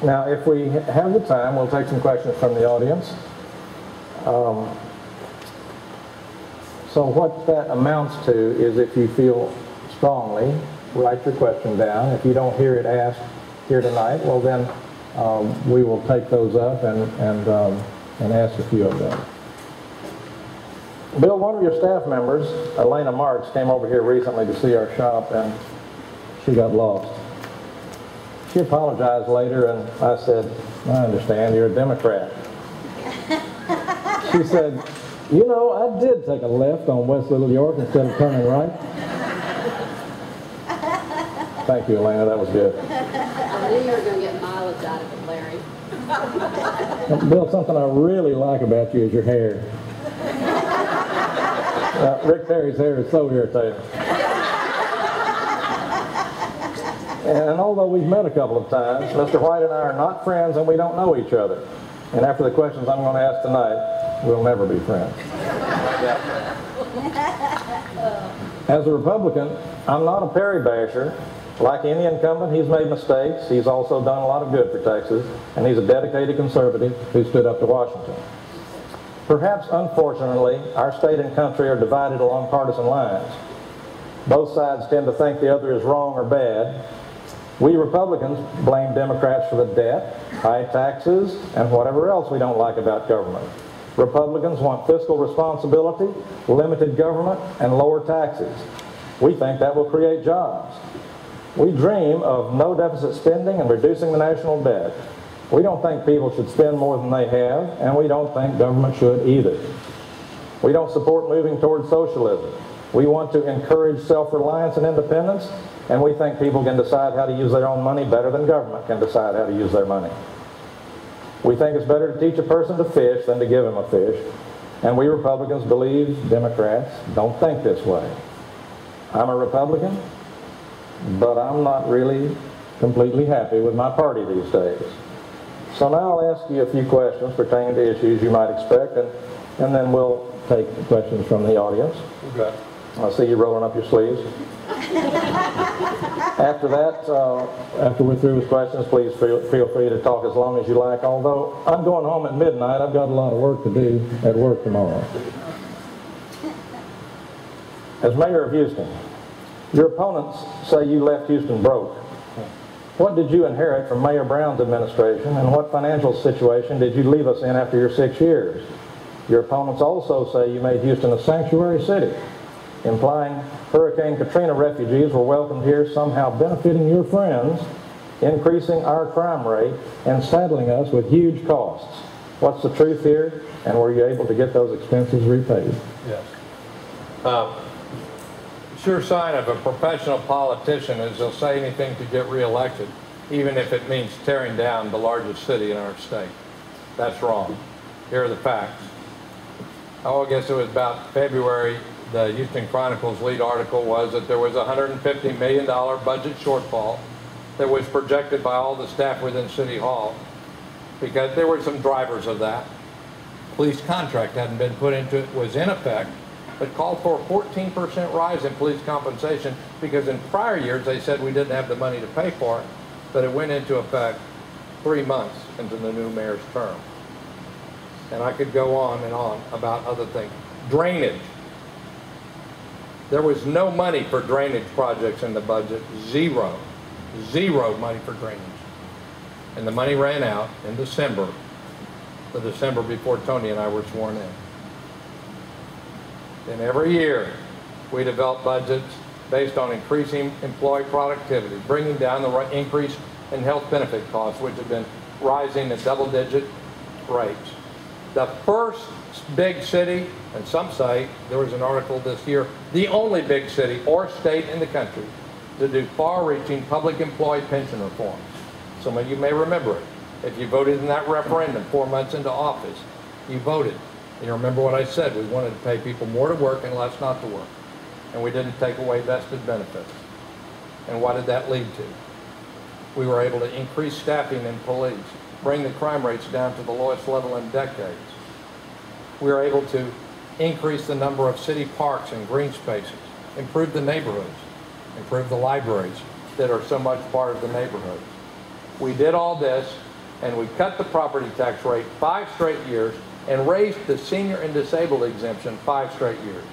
Now, if we have the time, we'll take some questions from the audience. So what that amounts to is, if you feel strongly, write your question down. If you don't hear it asked here tonight, well then we will take those up and ask a few of them. Bill, one of your staff members, Elena Marks, came over here recently to see our shop, and she got lost. She apologized later, and I said, I understand, you're a Democrat. She said, you know, I did take a left on West Little York instead of turning right. Thank you, Elena, that was good. I knew you were going to get mileage out of it, Larry. Bill, something I really like about you is your hair. Rick Perry's hair is so irritating. And although we've met a couple of times, Mr. White and I are not friends, and we don't know each other. And after the questions I'm going to ask tonight, we'll never be friends. As a Republican, I'm not a Perry basher. Like any incumbent, he's made mistakes. He's also done a lot of good for Texas, and he's a dedicated conservative who stood up to Washington. Perhaps, unfortunately, our state and country are divided along partisan lines. Both sides tend to think the other is wrong or bad. We Republicans blame Democrats for the debt, high taxes, and whatever else we don't like about government. Republicans want fiscal responsibility, limited government, and lower taxes. We think that will create jobs. We dream of no deficit spending and reducing the national debt. We don't think people should spend more than they have, and we don't think government should either. We don't support moving toward socialism. We want to encourage self-reliance and independence, and we think people can decide how to use their own money better than government can decide how to use their money. We think it's better to teach a person to fish than to give him a fish, and we Republicans believe Democrats don't think this way. I'm a Republican, but I'm not really completely happy with my party these days. So now I'll ask you a few questions pertaining to issues you might expect, and then we'll take questions from the audience. Okay. I see you rolling up your sleeves. After that, after we're through with questions, please feel free to talk as long as you like. Although I'm going home at midnight, I've got a lot of work to do at work tomorrow. As mayor of Houston, your opponents say you left Houston broke. What did you inherit from Mayor Brown's administration, and what financial situation did you leave us in after your 6 years? Your opponents also say you made Houston a sanctuary city, implying Hurricane Katrina refugees were welcomed here, somehow benefiting your friends, increasing our crime rate, and saddling us with huge costs. What's the truth here, and were you able to get those expenses repaid? Yes. Sure sign of a professional politician is they'll say anything to get reelected, even if it means tearing down the largest city in our state. That's wrong. Here are the facts. I guess it was about February, the Houston Chronicle's lead article was that there was a $150 million budget shortfall that was projected by all the staff within City Hall, because there were some drivers of that. Police contract hadn't been put into it, was in effect, but called for a 14% rise in police compensation, because in prior years they said we didn't have the money to pay for it, but it went into effect 3 months into the new mayor's term. And I could go on and on about other things. Drainage. There was no money for drainage projects in the budget. Zero. Zero money for drainage. And the money ran out in December, the December before Tony and I were sworn in. And every year, we develop budgets based on increasing employee productivity, bringing down the increase in health benefit costs, which have been rising at double-digit rates. The first big city, and some say, there was an article this year, the only big city or state in the country to do far-reaching public employee pension reforms. Some of you may remember it. If you voted in that referendum 4 months into office, you voted. You remember what I said, we wanted to pay people more to work and less not to work. And we didn't take away vested benefits. And what did that lead to? We were able to increase staffing in police, bring the crime rates down to the lowest level in decades. We were able to increase the number of city parks and green spaces, improve the neighborhoods, improve the libraries that are so much part of the neighborhoods. We did all this and we cut the property tax rate 5 straight years and raised the senior and disabled exemption 5 straight years.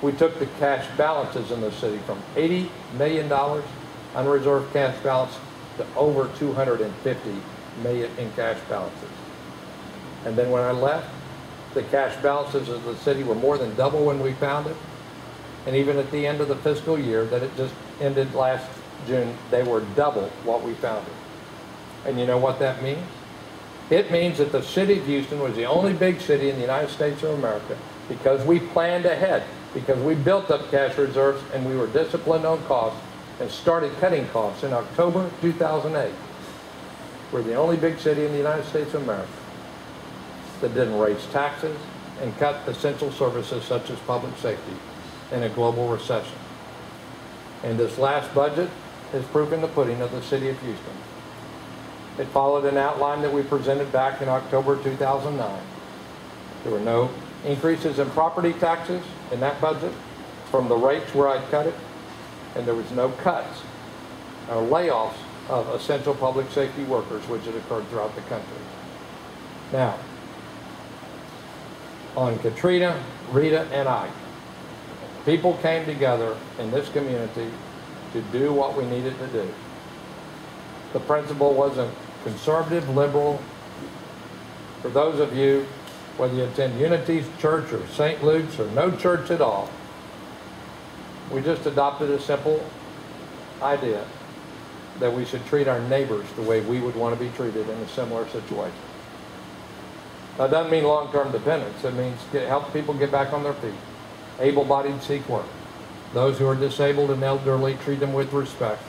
We took the cash balances in the city from $80 million unreserved cash balance to over $250 million in cash balances. And then when I left, the cash balances of the city were more than double when we found it. And even at the end of the fiscal year that it just ended last June, they were double what we found it. And you know what that means? It means that the city of Houston was the only big city in the United States of America because we planned ahead, because we built up cash reserves and we were disciplined on costs and started cutting costs in October 2008. We're the only big city in the United States of America that didn't raise taxes and cut essential services such as public safety in a global recession. And this last budget is proof in the pudding of the city of Houston. It followed an outline that we presented back in October 2009. There were no increases in property taxes in that budget from the rates where I'd cut it, and there was no cuts or layoffs of essential public safety workers, which had occurred throughout the country. Now, on Katrina, Rita, and Ike, people came together in this community to do what we needed to do. The principle wasn't conservative, liberal. For those of you, whether you attend Unity's church or St. Luke's or no church at all, we just adopted a simple idea that we should treat our neighbors the way we would want to be treated in a similar situation. That doesn't mean long-term dependence. It means help people get back on their feet. Able-bodied seek work. Those who are disabled and elderly, treat them with respect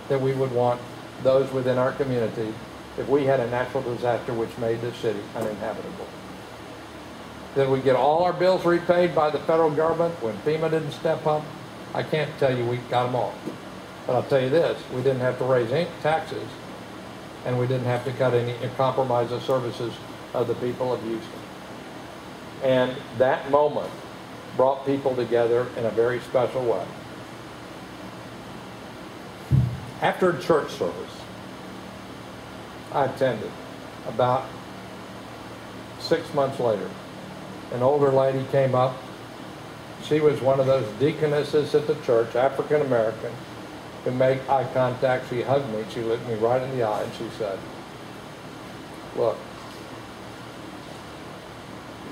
that we would want those within our community if we had a natural disaster which made this city uninhabitable. Did we get all our bills repaid by the federal government when FEMA didn't step up? I can't tell you we got them all. But I'll tell you this, we didn't have to raise any taxes, and we didn't have to cut any and compromise the services of the people of Houston. And that moment brought people together in a very special way. After a church service I attended, about 6 months later, an older lady came up. She was one of those deaconesses at the church, African American, who made eye contact. She hugged me. She looked me right in the eye and she said, "Look,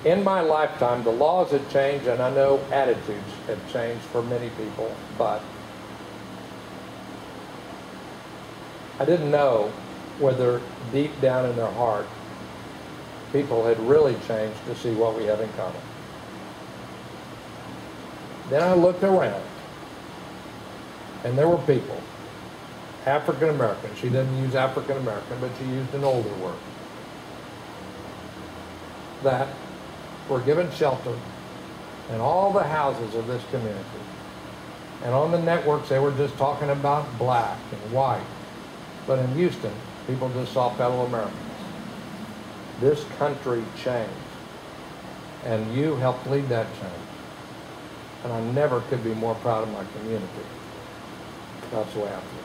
in my lifetime, the laws have changed, and I know attitudes have changed for many people, but I didn't know whether deep down in their heart, people had really changed to see what we have in common." Then I looked around, and there were people, African American. She didn't use African American, but she used an older word, that were given shelter in all the houses of this community. And on the networks, they were just talking about black and white. But in Houston, people just saw fellow Americans. This country changed, and you helped lead that change. And I never could be more proud of my community. That's the way I feel.